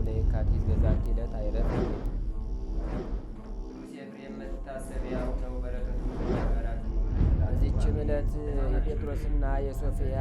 ለየካቲት በዛቲ ዕለት አይረፍ። ቅዱስ ኤፍሬም መታሰቢያው ነው። በረከቱ በዚችም ዕለት የጴጥሮስና የሶፊያ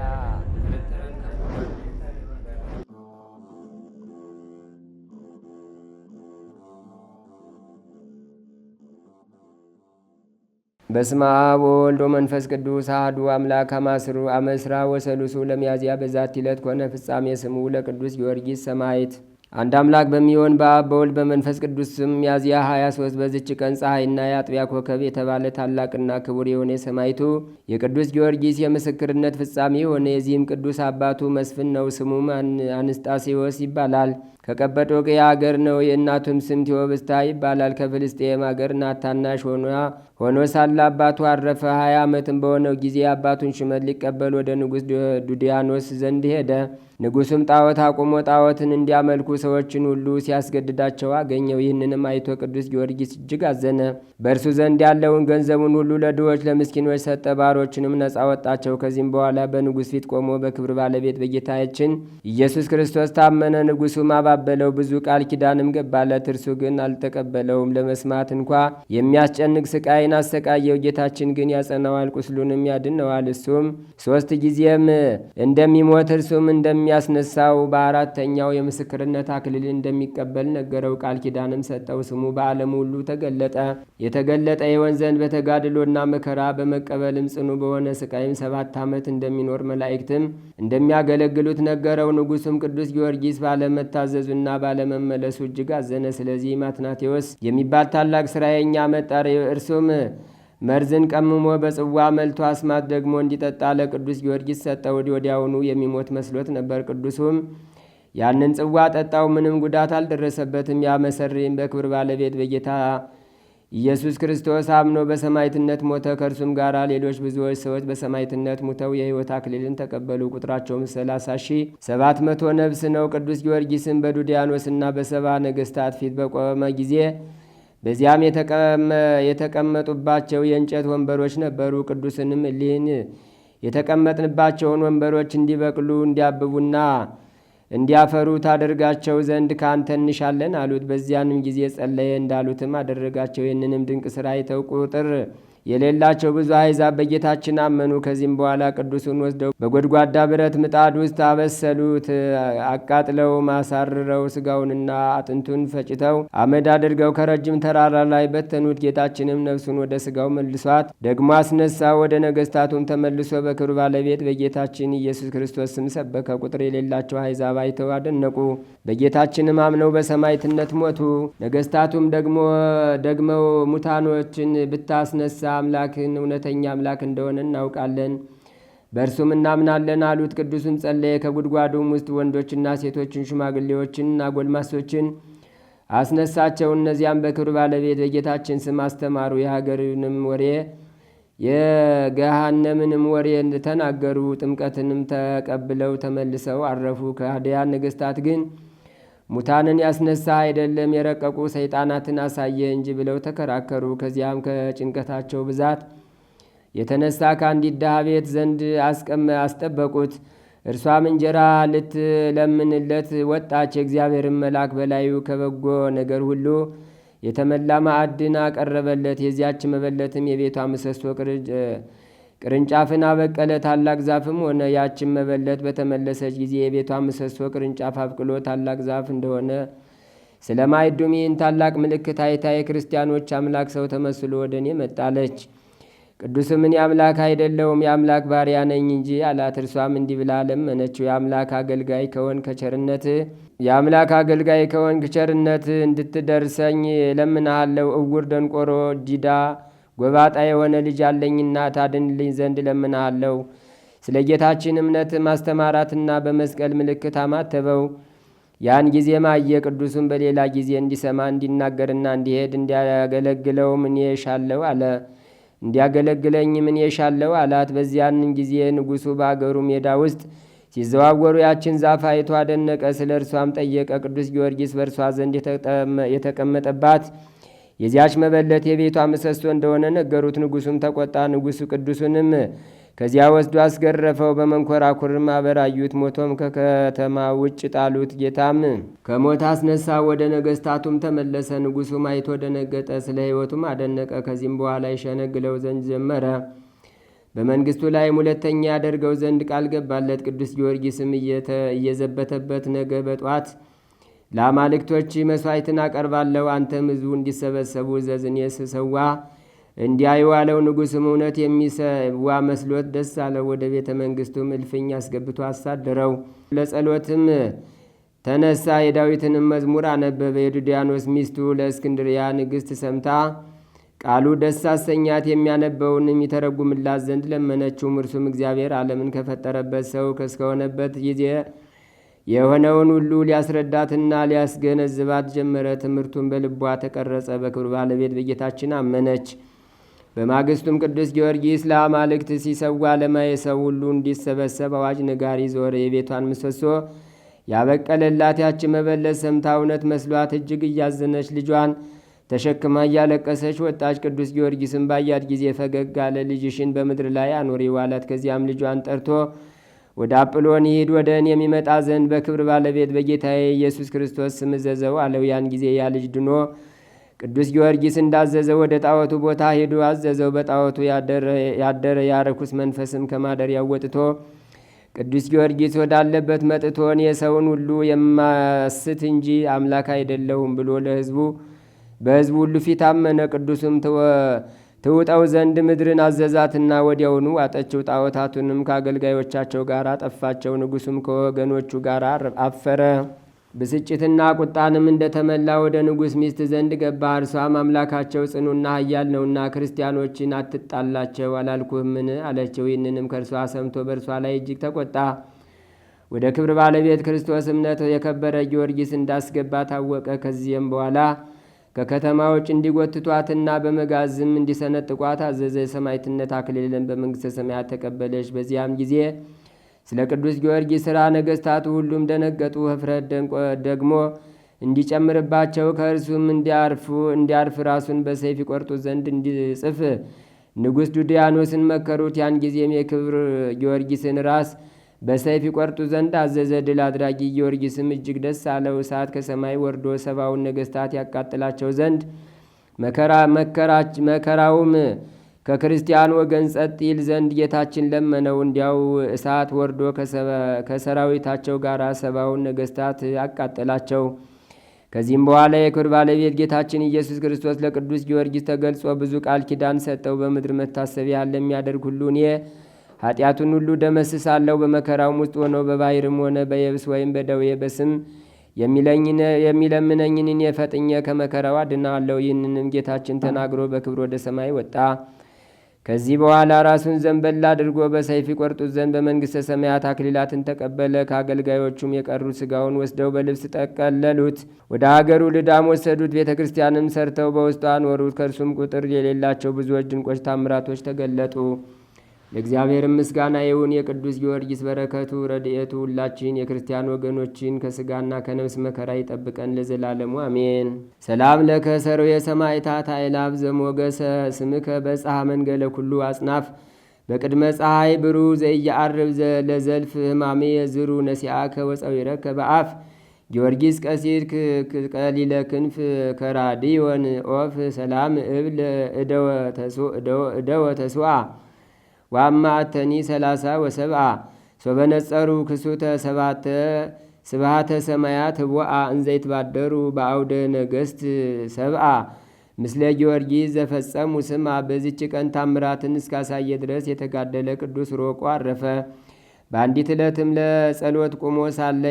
በስመ አብ ወወልድ ወመንፈስ ቅዱስ አሐዱ አምላክ አማስሩ አመስራ ወሰሉሱ ለሚያዝያ በዛቲ ዕለት ኮነ ፍጻሜ ስሙ ለቅዱስ ጊዮርጊስ ሰማዕት። አንድ አምላክ በሚሆን በአብ በወልድ በመንፈስ ቅዱስ ስም ሚያዝያ 23 በዚች ቀን ፀሐይና የአጥቢያ ኮከብ የተባለ ታላቅና ክቡር የሆነ ሰማዕቱ የቅዱስ ጊዮርጊስ የምስክርነት ፍጻሜ ሆነ። የዚህም ቅዱስ አባቱ መስፍን ነው። ስሙም አንስጣሴዎስ ይባላል። ከቀጰዶቅያ አገር ነው። የእናቱም ስም ቴዎብስታ ይባላል። ከፍልስጤም አገር ናት። ታናሽ ሆኖ ሳለ አባቱ አረፈ። 20 ዓመትም በሆነው ጊዜ አባቱን ሹመት ሊቀበል ወደ ንጉሥ ዱድያኖስ ዘንድ ሄደ። ንጉሡም ጣዖት አቁሞ ጣዖትን እንዲያመልኩ ሰዎችን ሁሉ ሲያስገድዳቸው አገኘው። ይህንንም አይቶ ቅዱስ ጊዮርጊስ እጅግ አዘነ። በእርሱ ዘንድ ያለውን ገንዘቡን ሁሉ ለድሆች ለምስኪኖች ሰጠ። ባሮችንም ነጻ ወጣቸው። ከዚህም በኋላ በንጉሥ ፊት ቆሞ በክብር ባለቤት በጌታችን ኢየሱስ ክርስቶስ ታመነ። ንጉሡም አባበለው፣ ብዙ ቃል ኪዳንም ገባለት። እርሱ ግን አልተቀበለውም። ለመስማት እንኳ የሚያስጨንቅ ስቃይን አሰቃየው። ጌታችን ግን ያጸናዋል፣ ቁስሉንም ያድነዋል። እሱም 3 ጊዜም እንደሚሞት እርሱም እንደሚያስነሳው በአራተኛው የምስክርነት አክሊል እንደሚቀበል ነገረው። ቃል ኪዳንም ሰጠው። ስሙ በዓለም ሁሉ ተገለጠ። የተገለጠ ይሆን ዘንድ በተጋድሎና መከራ በመቀበልም ጽኑ በሆነ ስቃይም 7 ዓመት እንደሚኖር መላእክትም እንደሚያገለግሉት ነገረው። ንጉሡም ቅዱስ ጊዮርጊስ ባለመታዘዙና ባለመመለሱ እጅግ አዘነ። ስለዚህ አትናቴዎስ የሚባል ታላቅ ሥራየኛ መጣ። እርሱም መርዝን ቀምሞ በጽዋ መልቶ አስማት ደግሞ እንዲጠጣ ለቅዱስ ጊዮርጊስ ሰጠው። ወዲያውኑ የሚሞት መስሎት ነበር። ቅዱሱም ያንን ጽዋ ጠጣው፣ ምንም ጉዳት አልደረሰበትም። ያ መሰሪም በክብር ባለቤት በጌታ ኢየሱስ ክርስቶስ አምኖ በሰማዕትነት ሞተ። ከእርሱም ጋር ሌሎች ብዙዎች ሰዎች በሰማዕትነት ሙተው የሕይወት አክሊልን ተቀበሉ። ቁጥራቸውም 30,700 ነፍስ ነው። ቅዱስ ጊዮርጊስም በዱድያኖስና በ70 ነገሥታት ፊት በቆመ ጊዜ በዚያም የተቀመጡባቸው የእንጨት ወንበሮች ነበሩ። ቅዱስንም እሊህን የተቀመጥንባቸውን ወንበሮች እንዲበቅሉ እንዲያብቡና እንዲያፈሩ ታደርጋቸው ዘንድ ከአንተ እንሻለን አሉት። በዚያንም ጊዜ ጸለየ፣ እንዳሉትም አደረጋቸው። ይህንንም ድንቅ ሥራ አይተው ቁጥር የሌላቸው ብዙ አሕዛብ በጌታችን አመኑ። ከዚህም በኋላ ቅዱሱን ወስደው በጎድጓዳ ብረት ምጣድ ውስጥ አበሰሉት። አቃጥለው ማሳርረው ስጋውንና አጥንቱን ፈጭተው አመድ አድርገው ከረጅም ተራራ ላይ በተኑት። ጌታችንም ነፍሱን ወደ ስጋው መልሷት ደግሞ አስነሳ። ወደ ነገሥታቱም ተመልሶ በክብር ባለቤት በጌታችን ኢየሱስ ክርስቶስ ስም ሰበከ። ቁጥር የሌላቸው አሕዛብ አይተው አደነቁ። በጌታችንም አምነው በሰማዕትነት ሞቱ። ነገሥታቱም ደግመው ሙታኖችን ብታስነሳ አምላክን እውነተኛ አምላክ እንደሆነ እናውቃለን፣ በእርሱም እናምናለን አሉት። ቅዱስም ጸለየ። ከጉድጓዱም ውስጥ ወንዶችና ሴቶችን ሽማግሌዎችንና ጎልማሶችን አስነሳቸው። እነዚያም በክብር ባለቤት በጌታችን ስም አስተማሩ። የሀገርንም ወሬ የገሃነምንም ወሬ ተናገሩ። ጥምቀትንም ተቀብለው ተመልሰው አረፉ። ከሃዲያን ነገሥታት ግን ሙታንን ያስነሳ አይደለም የረቀቁ ሰይጣናትን አሳየ እንጂ ብለው ተከራከሩ። ከዚያም ከጭንቀታቸው ብዛት የተነሳ ከአንዲት ድሃ ቤት ዘንድ አስጠበቁት። እርሷም እንጀራ ልትለምንለት ወጣች። የእግዚአብሔርን መልአክ በላዩ ከበጎ ነገር ሁሉ የተመላ ማዕድን አቀረበለት። የዚያች መበለትም የቤቷ ምሰሶ ቅርንጫፍን አበቀለ፣ ታላቅ ዛፍም ሆነ። ያችን መበለት በተመለሰች ጊዜ የቤቷ ምሰሶ ቅርንጫፍ አብቅሎ ታላቅ ዛፍ እንደሆነ ስለ ማዕዱም ይህን ታላቅ ምልክት አይታ የክርስቲያኖች አምላክ ሰው ተመስሎ ወደ እኔ መጣለች። ቅዱስም እኔ አምላክ አይደለሁም የአምላክ ባሪያ ነኝ እንጂ አላት። እርሷም እንዲህ ብላ ለመነችው። የአምላክ አገልጋይ ከሆንክ ቸርነት እንድትደርሰኝ ለምንሃለው። እውር፣ ደንቆሮ፣ ዲዳ ጎባጣ የሆነ ልጅ አለኝና ታድንልኝ ዘንድ ለምንሃለው። ስለ ጌታችን እምነት ማስተማራትና በመስቀል ምልክት አማተበው። ያን ጊዜም አየ። ቅዱሱም በሌላ ጊዜ እንዲሰማ እንዲናገርና እንዲሄድ እንዲያገለግለውም እኔ እሻለሁ አለ። እንዲያገለግለኝም እኔ እሻለሁ አላት። በዚያን ጊዜ ንጉሡ በአገሩ ሜዳ ውስጥ ሲዘዋወሩ ያችን ዛፍ አይቶ አደነቀ። ስለ እርሷም ጠየቀ። ቅዱስ ጊዮርጊስ በእርሷ ዘንድ የተቀመጠባት የዚያች መበለት የቤቷ ምሰሶ እንደሆነ ነገሩት። ንጉሡም ተቆጣ። ንጉሡ ቅዱሱንም ከዚያ ወስዶ አስገረፈው። በመንኮራኩርም አበራዩት። ሞቶም ከከተማ ውጭ ጣሉት። ጌታም ከሞት አስነሳ። ወደ ነገሥታቱም ተመለሰ። ንጉሡም አይቶ ደነገጠ፣ ስለ ሕይወቱም አደነቀ። ከዚህም በኋላ ይሸነግለው ዘንድ ጀመረ። በመንግሥቱ ላይም ሁለተኛ ያደርገው ዘንድ ቃል ገባለት። ቅዱስ ጊዮርጊስም እየዘበተበት ነገ በጧት ለአማልክቶች መሥዋዕትን አቀርባለሁ፣ አንተም ሕዝቡ እንዲሰበሰቡ እዘዝ፣ እኔ ስሰዋ እንዲያዩ አለው። ንጉሥም እውነት የሚሰዋ መስሎት ደስ አለው። ወደ ቤተ መንግሥቱም እልፍኝ አስገብቶ አሳደረው። ለጸሎትም ተነሳ። የዳዊትንም መዝሙር አነበበ። የዱድያኖስ ሚስቱ ለእስክንድርያ ንግሥት ሰምታ ቃሉ ደስ አሰኛት። የሚያነበውንም ይተረጉምላት ዘንድ ለመነችውም። እርሱም እግዚአብሔር ዓለምን ከፈጠረበት ሰው እስከሆነበት ጊዜ የሆነውን ሁሉ ሊያስረዳትና ሊያስገነዝባት ጀመረ። ትምህርቱን በልቧ ተቀረጸ። በክብር ባለቤት በጌታችን አመነች። በማግስቱም ቅዱስ ጊዮርጊስ ለአማልክት ሲሰዋ ለማየ ሰው ሁሉ እንዲሰበሰብ አዋጅ ነጋሪ ዞረ። የቤቷን ምሰሶ ያበቀለላት ያች መበለት ሰምታ እውነት መስሏት እጅግ እያዘነች ልጇን ተሸክማ እያለቀሰች ወጣች። ቅዱስ ጊዮርጊስም ባያት ጊዜ ፈገግ አለ። ልጅሽን በምድር ላይ አኑሪው አላት። ከዚያም ልጇን ጠርቶ ወደ አጵሎን ይሂድ፣ ወደ እኔ የሚመጣ ዘንድ በክብር ባለቤት በጌታዬ ኢየሱስ ክርስቶስ ስም እዘዘው አለው። ያን ጊዜ ያ ልጅ ድኖ ቅዱስ ጊዮርጊስ እንዳዘዘው ወደ ጣዖቱ ቦታ ሄዶ አዘዘው። በጣዖቱ ያደረ ያረኩስ መንፈስም ከማደሪያው ወጥቶ ቅዱስ ጊዮርጊስ ወዳለበት መጥቶ እኔ የሰውን ሁሉ የማስት እንጂ አምላክ አይደለሁም ብሎ በሕዝቡ ሁሉ ፊት አመነ። ቅዱስም ትውጠው ዘንድ ምድርን አዘዛትና ወዲያውኑ አጠችው። ጣዖታቱንም ከአገልጋዮቻቸው ጋር አጠፋቸው። ንጉሡም ከወገኖቹ ጋር አፈረ። ብስጭትና ቁጣንም እንደተመላ ወደ ንጉሥ ሚስት ዘንድ ገባ። እርሷም አምላካቸው ጽኑና ኃያል ነውና ክርስቲያኖችን አትጣላቸው አላልኩህምን? አለችው። ይህንንም ከእርሷ ሰምቶ በእርሷ ላይ እጅግ ተቆጣ። ወደ ክብር ባለቤት ክርስቶስ እምነት የከበረ ጊዮርጊስ እንዳስገባ ታወቀ። ከዚህም በኋላ ከከተማ ውጭ እንዲጎትቷትና በመጋዝም እንዲሰነጥቋት አዘዘ። የሰማዕትነት አክሊልን በመንግሥተ ሰማያት ተቀበለች። በዚያም ጊዜ ስለ ቅዱስ ጊዮርጊስ ሥራ ነገሥታቱ ሁሉም ደነገጡ። ኅፍረት ደግሞ እንዲጨምርባቸው ከእርሱም እንዲያርፍ ራሱን በሰይፍ ይቆርጡ ዘንድ እንዲጽፍ ንጉሥ ዱድያኖስን መከሩት። ያን ጊዜም የክብር ጊዮርጊስን ራስ በሰይፍ ይቆርጡ ዘንድ አዘዘ። ድል አድራጊ ጊዮርጊስም እጅግ ደስ አለው። እሳት ከሰማይ ወርዶ 70ውን ነገሥታት ያቃጥላቸው ዘንድ መከራውም ከክርስቲያን ወገን ጸጥ ይል ዘንድ ጌታችን ለመነው። እንዲያው እሳት ወርዶ ከሰራዊታቸው ጋር 70ውን ነገሥታት አቃጠላቸው። ከዚህም በኋላ የክብር ባለቤት ጌታችን ኢየሱስ ክርስቶስ ለቅዱስ ጊዮርጊስ ተገልጾ ብዙ ቃል ኪዳን ሰጠው። በምድር መታሰቢያ ለሚያደርግ ሁሉ እኔ ኃጢአቱን ሁሉ ደመስሳለሁ። በመከራውም ውስጥ ሆነው በባሕርም ሆነ በየብስ ወይም በደዌ በስም የሚለምነኝን የፈጥኘ ከመከራው አድናለሁ። ይህንንም ጌታችን ተናግሮ በክብር ወደ ሰማይ ወጣ። ከዚህ በኋላ ራሱን ዘንበል አድርጎ በሰይፍ ይቆርጡት ዘንድ በመንግሥተ ሰማያት አክሊላትን ተቀበለ። ከአገልጋዮቹም የቀሩት ሥጋውን ወስደው በልብስ ጠቀለሉት፣ ወደ አገሩ ልዳም ወሰዱት። ቤተ ክርስቲያንም ሰርተው በውስጡ አኖሩት። ከእርሱም ቁጥር የሌላቸው ብዙዎች ድንቆች ታምራቶች ተገለጡ። ለእግዚአብሔር ምስጋና ይሁን። የቅዱስ ጊዮርጊስ በረከቱ ረድኤቱ ሁላችን የክርስቲያን ወገኖችን ከሥጋና ከነፍስ መከራ ይጠብቀን ለዘላለሙ አሜን። ሰላም ለከ ሰሮ የሰማዕታት አእላፍ ዘሞገሰ ስምከ በጽሐ መንገለ ኩሉ አጽናፍ በቅድመ ፀሐይ ብሩ ዘኢየዐርብ ለዘልፍ ሕማሜ የዝሩ ነሲአከ ወፀዊረከ በአፍ ጊዮርጊስ ቀሲር ቀሊለ ክንፍ ከራዲዮን ኦፍ ሰላም እብል እደወ ተስዋ ዋማ አተኒ 30 ወሰብአ ሶበነጸሩ ክሱተ ሰባተ ስብሃተ ሰማያት ህቦአ እንዘይት ባደሩ በአውደ ነገሥት ሰብአ ምስለ ጊዮርጊስ ዘፈጸሙ ስማ። በዚች ቀን ታምራትን እስካሳየ ድረስ የተጋደለ ቅዱስ ሮቆ አረፈ። በአንዲት ዕለትም ለጸሎት ቆሞ ሳለ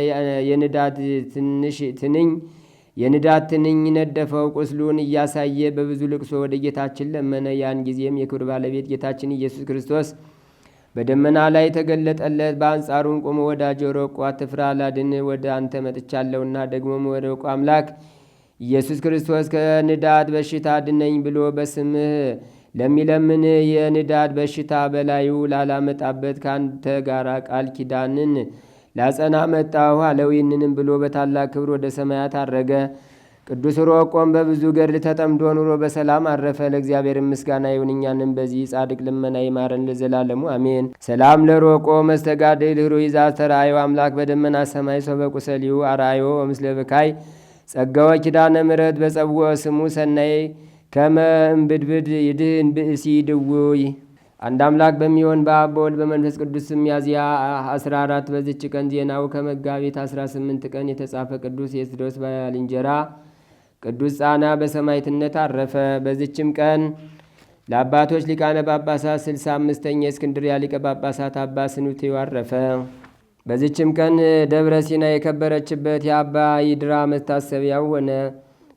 የንዳድ ትንኝ ነደፈው። ቁስሉን እያሳየ በብዙ ልቅሶ ወደ ጌታችን ለመነ። ያን ጊዜም የክብር ባለቤት ጌታችን ኢየሱስ ክርስቶስ በደመና ላይ ተገለጠለት። በአንጻሩም ቆሞ ወዳጄ ሮቆ አትፍራ፣ ላድን ወደ አንተ መጥቻለሁና ደግሞም ሮቆ አምላክ ኢየሱስ ክርስቶስ ከንዳድ በሽታ ድነኝ ብሎ በስምህ ለሚለምን የንዳድ በሽታ በላዩ ላላመጣበት ከአንተ ጋር ቃል ኪዳንን ላጸና መጣሁ አለው። ይህንንም ብሎ በታላቅ ክብር ወደ ሰማያት አረገ። ቅዱስ ሮቆም በብዙ ገድል ተጠምዶ ኑሮ በሰላም አረፈ። ለእግዚአብሔር ምስጋና ይሁን፣ እኛንም በዚህ ጻድቅ ልመና ይማረን ለዘላለሙ አሜን። ሰላም ለሮቆ መስተጋድል ህሩይ ዛተራዮ አምላክ በደመና ሰማይ ሰው በቁሰሊው አራዮ ምስለ ብካይ ጸጋወ ኪዳነ ምሕረት በጸብወ ስሙ ሰናይ ከመ እምብድብድ ይድህን ብእሲ ድውይ። አንድ አምላክ በሚሆን በአብ በወልድ በመንፈስ ቅዱስ ስም ሚያዝያ 14 በዚች ቀን ዜናው ከመጋቢት 18 ቀን የተጻፈ ቅዱስ የስድሮስ ባልንጀራ ቅዱስ ጻና በሰማዕትነት አረፈ። በዚችም ቀን ለአባቶች ሊቃነ ጳጳሳት 65ኛ የእስክንድርያ ሊቀ ጳጳሳት አባ ስኑቴው አረፈ። በዚችም ቀን ደብረ ሲና የከበረችበት የአባ ይድራ መታሰቢያው ሆነ።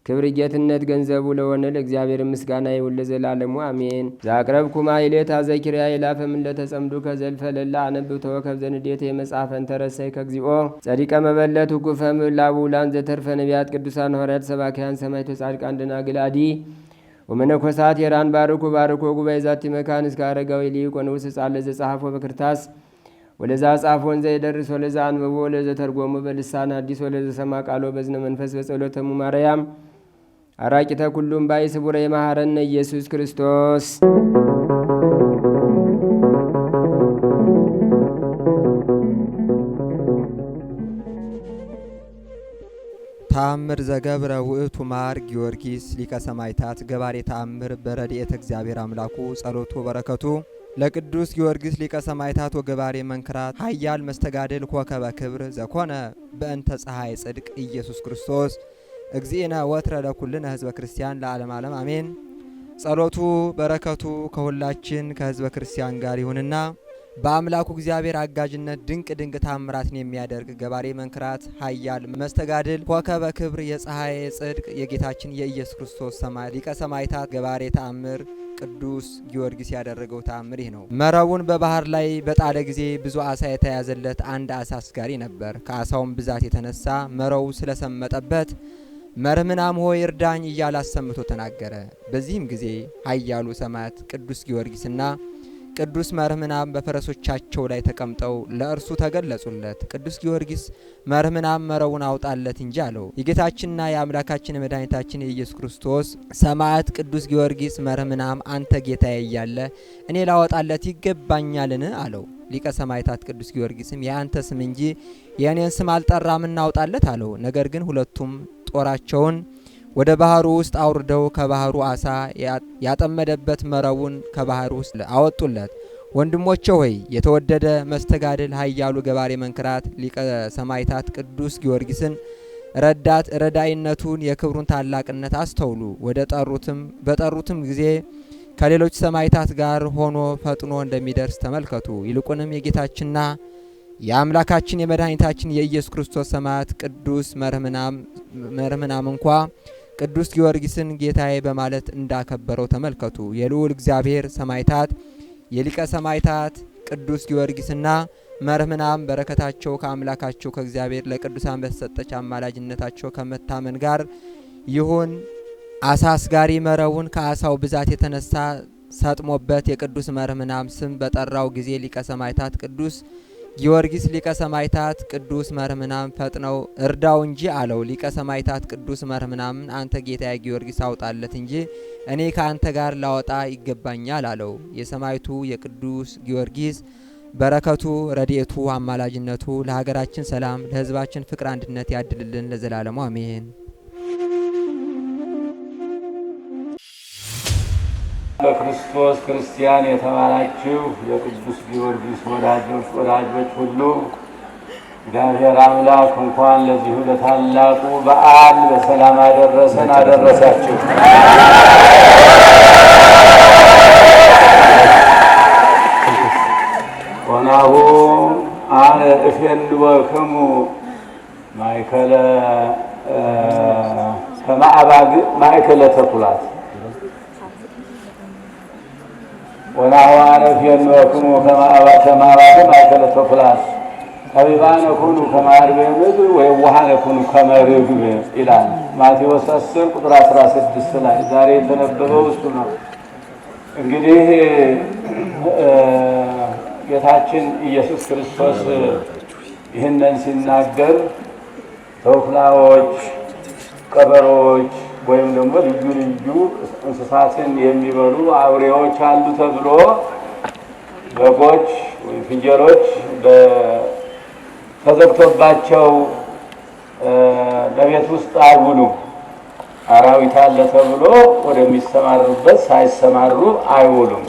ክብር ጌትነት ገንዘቡ ለሆነ ለእግዚአብሔር ምስጋና ይሁን ለዘላለሙ አሜን። ዛቅረብኩማ ይሌታ ዘኪርያ ይላፈም ለተጸምዱ ከዘልፈ ለላ አነብብ ተወከብ ዘንዴት የመጽሐፈን ተረሳይ ከግዚኦ ጸዲቀ መበለት ውኩፈም ላቡላን ዘተርፈ ነቢያት ቅዱሳን ሐዋርያት ሰባኪያን ሰማዕቶ ጻድቃን ደናግል አዲ ወመነኮሳት የራን ባርኩ ባርኮ ጉባኤ ዛቲ መካን እስከ አረጋዊ ሊቅ ወንዑስ ሕፃን ለዘጸሐፎ በክርታስ ወለዛ ጻፎ ወንዘ ይደርስ ወለዛ አንብቦ ወለዘ ተርጎሙ በልሳን አዲስ ወለዘ ሰማ ቃሎ በዝነ መንፈስ በጸሎተ ማርያም አራቂተ ኩሉም ባይ ስቡረ የማሐረነ ኢየሱስ ክርስቶስ። ተአምር ዘገብረ ውእቱ ማር ጊዮርጊስ ሊቀ ሰማዕታት ገባሬ ተአምር በረድኤተ እግዚአብሔር አምላኩ ጸሎቱ በረከቱ ለቅዱስ ጊዮርጊስ ሊቀ ሰማዕታት ወገባሬ መንክራት ኃያል መስተጋድል ኮከበ ክብር ዘኮነ በእንተ ፀሐይ ጽድቅ ኢየሱስ ክርስቶስ እግዚእነ ወትረ ለኩልነ ህዝበ ክርስቲያን ለዓለም ዓለም አሜን። ጸሎቱ በረከቱ ከሁላችን ከህዝበ ክርስቲያን ጋር ይሁንና በአምላኩ እግዚአብሔር አጋዥነት ድንቅ ድንቅ ታምራትን የሚያደርግ ገባሬ መንክራት ኃያል መስተጋድል ኮከበ ክብር የፀሐይ ጽድቅ የጌታችን የኢየሱስ ክርስቶስ ሊቀ ሰማዕታት ገባሬ ተአምር ቅዱስ ጊዮርጊስ ያደረገው ተአምር ይህ ነው። መረቡን በባህር ላይ በጣለ ጊዜ ብዙ አሳ የተያዘለት አንድ አሳ አስጋሪ ነበር። ከአሳውም ብዛት የተነሳ መረቡ ስለሰመጠበት መርህምናም ሆይ እርዳኝ እያለ አሰምቶ ተናገረ። በዚህም ጊዜ ኃያሉ ሰማዕት ቅዱስ ጊዮርጊስና ቅዱስ መርህምናም በፈረሶቻቸው ላይ ተቀምጠው ለእርሱ ተገለጹለት። ቅዱስ ጊዮርጊስ መርህምናም መረቡን አውጣለት እንጂ አለው። የጌታችንና የአምላካችን መድኃኒታችን የኢየሱስ ክርስቶስ ሰማዕት ቅዱስ ጊዮርጊስ መርህምናም አንተ ጌታዬ እያለ እኔ ላወጣለት ይገባኛልን አለው። ሊቀ ሰማዕታት ቅዱስ ጊዮርጊስም የአንተ ስም እንጂ የእኔን ስም አልጠራም እናውጣለት አለው። ነገር ግን ሁለቱም ጦራቸውን ወደ ባህሩ ውስጥ አውርደው ከባህሩ አሳ ያጠመደበት መረቡን ከባህሩ ውስጥ አወጡለት። ወንድሞቼ ሆይ የተወደደ መስተጋድል ኃያሉ ገባሬ መንክራት ሊቀ ሰማዕታት ቅዱስ ጊዮርጊስን ረዳይነቱን የክብሩን ታላቅነት አስተውሉ። በጠሩትም ጊዜ ከሌሎች ሰማዕታት ጋር ሆኖ ፈጥኖ እንደሚደርስ ተመልከቱ። ይልቁንም የጌታችንና የአምላካችን የመድኃኒታችን የኢየሱስ ክርስቶስ ሰማዕት ቅዱስ መርህምናም እንኳ ቅዱስ ጊዮርጊስን ጌታዬ በማለት እንዳከበረው ተመልከቱ። የልዑል እግዚአብሔር ሰማዕታት የሊቀ ሰማዕታት ቅዱስ ጊዮርጊስና መርህምናም በረከታቸው ከአምላካቸው ከእግዚአብሔር ለቅዱሳን በተሰጠች አማላጅነታቸው ከመታመን ጋር ይሁን። አሳ አስጋሪ መረቡን ከአሳው ብዛት የተነሳ ሰጥሞበት የቅዱስ መርህምናም ስም በጠራው ጊዜ ሊቀ ሰማዕታት ቅዱስ ጊዮርጊስ ሊቀ ሰማዕታት ቅዱስ መርህምናም ፈጥነው እርዳው እንጂ አለው። ሊቀ ሰማዕታት ቅዱስ መርህምናምን አንተ ጌታዬ ጊዮርጊስ አውጣለት እንጂ እኔ ከአንተ ጋር ላወጣ ይገባኛል አለው። የሰማዕቱ የቅዱስ ጊዮርጊስ በረከቱ ረድኤቱ አማላጅነቱ ለሀገራችን ሰላም ለሕዝባችን ፍቅር አንድነት ያድልልን ለዘላለሙ አሜን። በክርስቶስ ክርስቲያን የተባላችሁ የቅዱስ ጊዮርጊስ ወዳጆች ሁሉ እግዚአብሔር አምላክ እንኳን ለዚሁ ለታላቁ በዓል በሰላም አደረሰን አደረሳችሁ። ወናሁ አነ እፌንወክሙ ማእከለ ማእከለ ተኩላት ወናሁ አነ እፌንወክሙ ከማእባግ ማእከለ ተኩላት ጠቢባነ ኩኑ ከመ አርዌ ምድር ወየዋሃነ ኩኑ ከመ ርግብ ይላል ማቴዎስ 10 ቁጥር 16 ላይ ዛሬ የተነበበው እሱ ነው። እንግዲህ ጌታችን ኢየሱስ ክርስቶስ ይህንን ሲናገር ተኩላዎች ቀበሮች ወይም ደግሞ ልዩ ልዩ እንስሳትን የሚበሉ አውሬዎች አሉ ተብሎ በጎች ወይ ፍየሎች ተዘግቶባቸው በቤት ውስጥ አይውሉም። አራዊት አለ ተብሎ ወደሚሰማሩበት ሳይሰማሩ አይውሉም።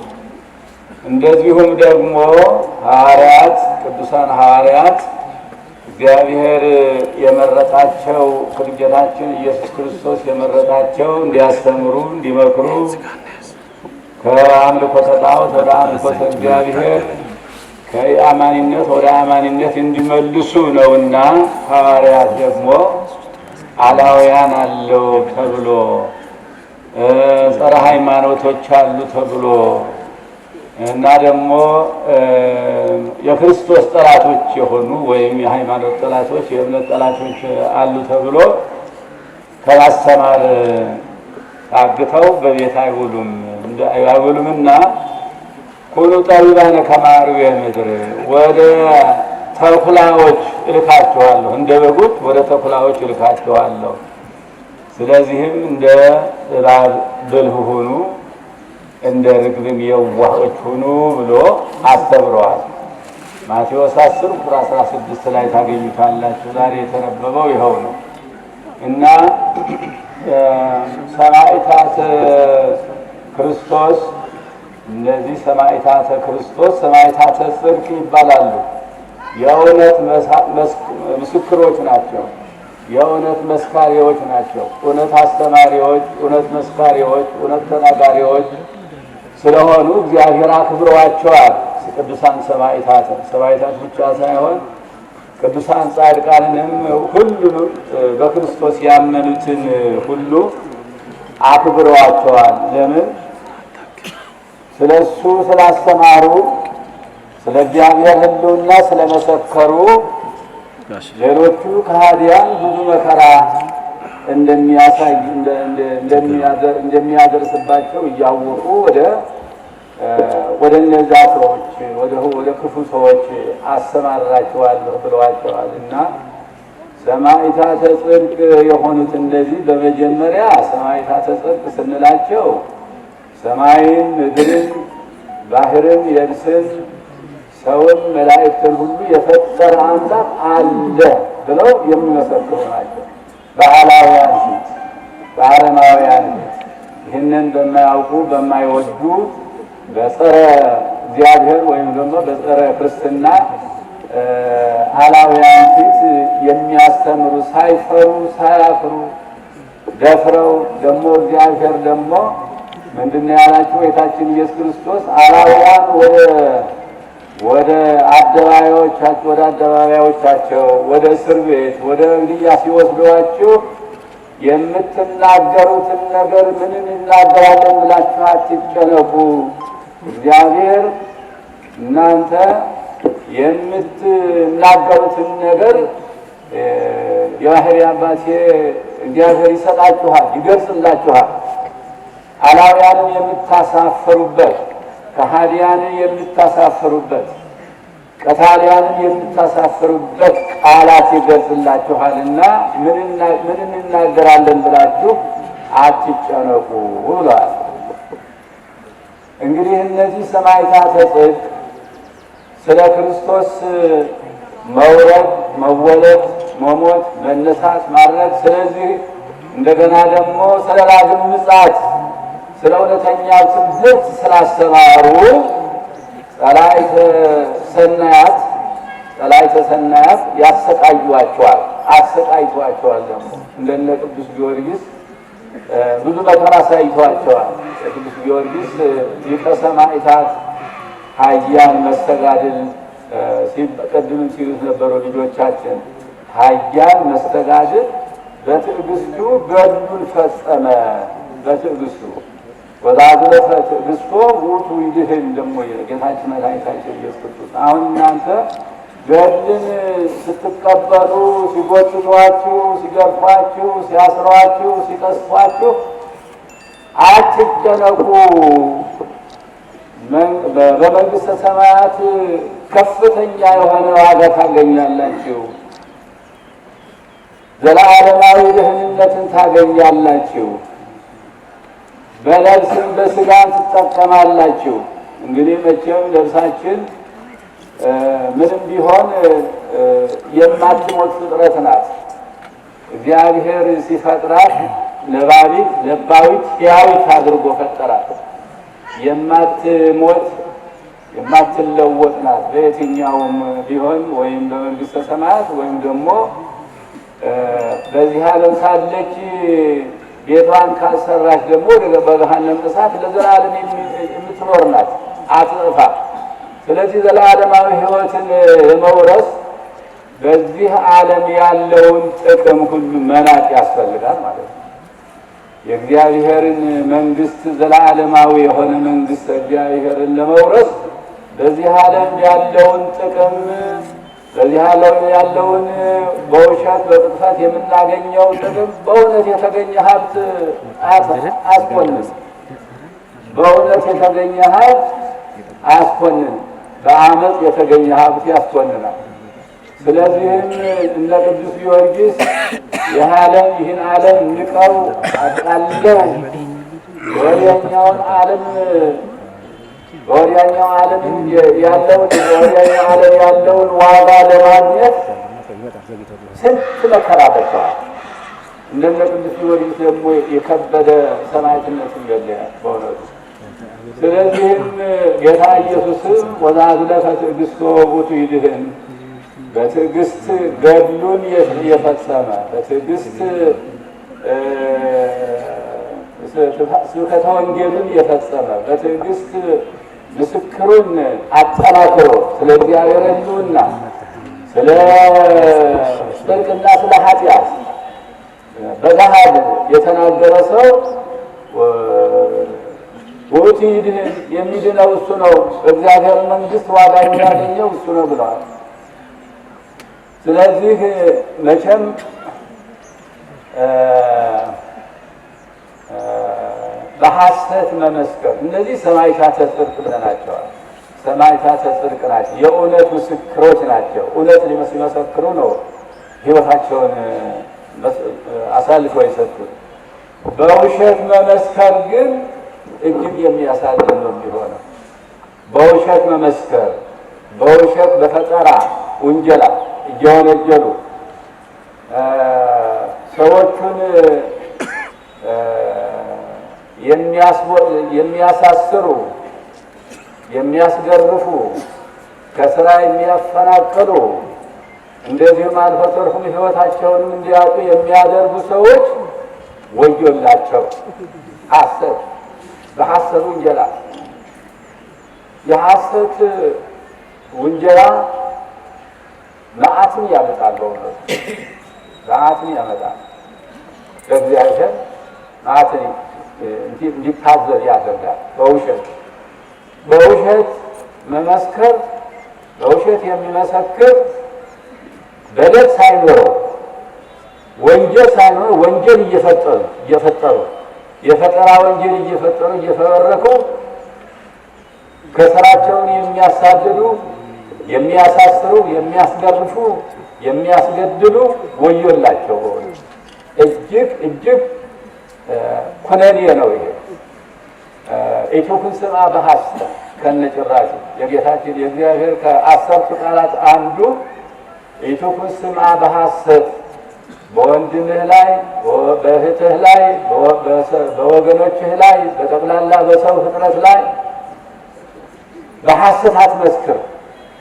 እንደዚሁም ደግሞ ሐዋርያት ቅዱሳን ሐዋርያት እግዚአብሔር የመረጣቸው ጌታችን ኢየሱስ ክርስቶስ የመረጣቸው እንዲያስተምሩ፣ እንዲመክሩ ከአምልኮተ ጣዖት ወደ አምልኮተ እግዚአብሔር ከአማኒነት ወደ አማኒነት እንዲመልሱ ነውና ሐዋርያት ደግሞ አላውያን አለው ተብሎ ጸረ ሃይማኖቶች አሉ ተብሎ እና ደግሞ የክርስቶስ ጠላቶች የሆኑ ወይም የሃይማኖት ጠላቶች የእምነት ጠላቶች አሉ ተብሎ ከማስተማር ታግተው በቤት አይውሉምና ኩኑ ጠቢባነ ከመ አርዌ ምድር ወደ ተኩላዎች እልካችኋለሁ፣ እንደ በጎች ወደ ተኩላዎች እልካችኋለሁ። ስለዚህም እንደ እባብ ብልህ ሁኑ፣ እንደ ርግብም የዋሆች ሁኑ ብሎ አስተምረዋል። ማቴዎስ 10 ቁጥር 16 ላይ ታገኙታላችሁ። ዛሬ የተነበበው ይኸው ነው እና ሰማዕታተ ክርስቶስ እነዚህ ሰማዕታተ ክርስቶስ ሰማዕታተ ጽድቅ ይባላሉ። የእውነት ምስክሮች ናቸው። የእውነት መስካሪዎች ናቸው። እውነት አስተማሪዎች፣ እውነት መስካሪዎች፣ እውነት ተናጋሪዎች ስለሆኑ እግዚአብሔር አክብረዋቸዋል። ቅዱሳን ሰማዕታት ብቻ ሳይሆን ቅዱሳን ጻድቃንንም ሁሉንም በክርስቶስ ያመኑትን ሁሉ አክብረዋቸዋል። ለምን? ስለሱ ስላስተማሩ፣ ስለ እግዚአብሔር ሕልውና ስለመሰከሩ፣ ሌሎቹ ከሃዲያን ብዙ መከራ እንደሚያደርስባቸው እያወቁ ወደ እነዛ ሰዎች ወደ ክፉ ሰዎች አሰማራቸዋለሁ ብለዋቸዋል እና ሰማዕታተ ጽድቅ የሆኑት እነዚህ በመጀመሪያ ሰማዕታተ ጽድቅ ስንላቸው ሰማይን፣ ምድርን፣ ባህርን፣ የብስን፣ ሰውን፣ መላእክትን ሁሉ የፈጠረ አምላክ አለ ብለው የሚመሰክሩ ናቸው። በአላውያን ፊት፣ በአረማውያን ፊት ይህንን በማያውቁ በማይወዱ በጸረ እግዚአብሔር ወይም ደግሞ በጸረ ክርስትና አላውያን ፊት የሚያስተምሩ ሳይፈሩ ሳያፍሩ ደፍረው ደግሞ እግዚአብሔር ደግሞ ምንድነው ያላቸው? ጌታችን ኢየሱስ ክርስቶስ አላውያን ወደ አደባባዮቻቸው ወደ እስር ቤት ወደ እንግዲያ ሲወስዷችሁ የምትናገሩትን ነገር ምንም እናገራለን ብላችሁ አትጨነቁ። እግዚአብሔር እናንተ የምትናገሩትን ነገር የባህሪ አባቴ እግዚአብሔር ይሰጣችኋል፣ ይገልጽላችኋል። አላውያንን የምታሳፈሩበት፣ ከሃዲያንን የምታሳፈሩበት፣ ቀታሊያንን የምታሳፈሩበት ቃላት ይገልጽላችኋልና ምን እናገራለን ብላችሁ አትጨነቁ ብሏል። እንግዲህ እነዚህ ሰማዕታተ ጽድቅ ስለ ክርስቶስ መውረድ፣ መወለድ፣ መሞት፣ መነሳት፣ ማድረግ ስለዚህ እንደገና ደግሞ ስለ ዳግም ምጽአት ስለ እውነተኛ ትምህርት ስላስተማሩ ጸላእተ ሰናያት ያሰቃዩዋቸዋል፣ አሰቃይቷቸዋል። ደግሞ እንደነ ቅዱስ ጊዮርጊስ ብዙ መከራ አሳይቷቸዋል። ቅዱስ ጊዮርጊስ ሊቀ ሰማዕታት ኃያል መስተጋድል ሲቀድም ሲሉት ነበሩ ልጆቻችን። ኃያል መስተጋድል በትዕግስቱ ገድሉን ፈጸመ። በትዕግስቱ ወዛግረፈ ትዕግስቶ ውእቱ ይድህን ደግሞ ጌታችን መድኃኒታችን ኢየሱስ ክርስቶስ። አሁን እናንተ ገድልን ስትቀበሉ ሲጎትቷችሁ፣ ሲገርፏችሁ፣ ሲያስሯችሁ፣ ሲቀስፏችሁ አትጨነቁ። በመንግሥተ ሰማያት ከፍተኛ የሆነ ዋጋ ታገኛላችሁ። ዘላለማዊ ደህንነትን ታገኛላችሁ፣ በነፍስም በሥጋም ትጠቀማላችሁ። እንግዲህ መቼም ነፍሳችን ምንም ቢሆን የማትሞት ፍጥረት ናት። እግዚአብሔር ሲፈጥራት ነባቢት ለባዊት ሕያዊት አድርጎ ፈጠራት። የማትሞት የማትለወጥ ናት። በየትኛውም ቢሆን ወይም በመንግሥተ ሰማያት ወይም ደግሞ በዚህ ዓለም ሳለች ቤቷን ካልሰራች ደግሞ በገሃነም እሳት ለዘላለም የምትኖር ናት፣ አትጠፋ። ስለዚህ ዘላለማዊ ሕይወትን ለመውረስ በዚህ ዓለም ያለውን ጥቅም ሁሉ መናቅ ያስፈልጋል ማለት ነው። የእግዚአብሔርን መንግሥት ዘላለማዊ የሆነ መንግሥት እግዚአብሔርን ለመውረስ በዚህ ዓለም ያለውን ጥቅም በዚህ ዓለም ያለውን በውሸት በቅጥፈት የምናገኘው ጥቅም በእውነት የተገኘ ሀብት አያስኮንንም። በእውነት የተገኘ ሀብት አያስኮንንም። በአመፅ የተገኘ ሀብት ያስኮንናል። ስለዚህም እነ ቅዱስ ጊዮርጊስ ይህን ዓለም ንቀው አቃለው ወዲያኛው ዓለም ያለውን ዋጋ ለማግኘት ስንት መከራ በልተዋል። እንደነ ቅዱስ ጊዮርጊስ ደግሞ የከበደ ሰማዕትነትን ገድለዋል በእውነቱ። ስለዚህም ጌታ ኢየሱስም ወዛዝለፈ ትዕግሥቶ ውእቱ ይድኅን፣ በትዕግስት ገድሉን የፈጸመ በትዕግስት ስብከተ ወንጌልን የፈጸመ በትዕግስት ምስክሩን አጠናክሮ ስለ እግዚአብሔር ሕልውና፣ ስለ ጽድቅና ስለ ኃጢአት በገሃድ የተናገረ ሰው ውእቱ ይድኅን፣ የሚድነው እሱ ነው፣ በእግዚአብሔር መንግሥት ዋጋ የሚያገኘው እሱ ነው ብለዋል። ስለዚህ መቼም በሐሰት መመስከር እነዚህ ሰማዕታተ ጽድቅ ብለናቸዋል። ሰማዕታተ ጽድቅ ናቸው፣ የእውነት ምስክሮች ናቸው። እውነት ሲመሰክሩ ነው ሕይወታቸውን አሳልፈው የሰጡት። በውሸት መመስከር ግን እጅግ የሚያሳዝን ነው የሚሆነው። በውሸት መመስከር፣ በውሸት በፈጠራ ውንጀላ እየወነጀሉ ሰዎቹን የሚያሳስሩ፣ የሚያስገርፉ፣ ከስራ የሚያፈናቅሉ እንደዚሁም አልፎ ተርፎም ሕይወታቸውንም እንዲያጡ የሚያደርጉ ሰዎች ወዮላቸው። ሐሰት በሐሰት ውንጀላ የሐሰት ውንጀላ መዓትን ያመጣል። በእውነቱ መዓትን ያመጣል። በእግዚአብሔር መዓትን እንዲታዘዝ ያደርጋል። በውሸት መመስከር፣ በውሸት የሚመሰክር በደል ሳይኖረው ወንጀል ሳይኖረው ወንጀል እየፈጠሩ የፈጠራ ወንጀል እየፈጠሩ እየፈበረኩ ከስራቸውን የሚያሳድዱ፣ የሚያሳስሩ፣ የሚያስገርፉ፣ የሚያስገድሉ ወዮላቸው። እጅግ ኩነኔ ነው ይሄ። ኢቱክን ስምዐ በሐሰት ከነጭራሹ የጌታችን የእግዚአብሔር ከ10ቱ ቃላት አንዱ ኢቱክን ስምዐ በሐሰት በወንድምህ ላይ፣ በእህትህ ላይ፣ በወገኖችህ ላይ፣ በጠቅላላ በሰው ፍጥረት ላይ በሐሰት አትመስክር።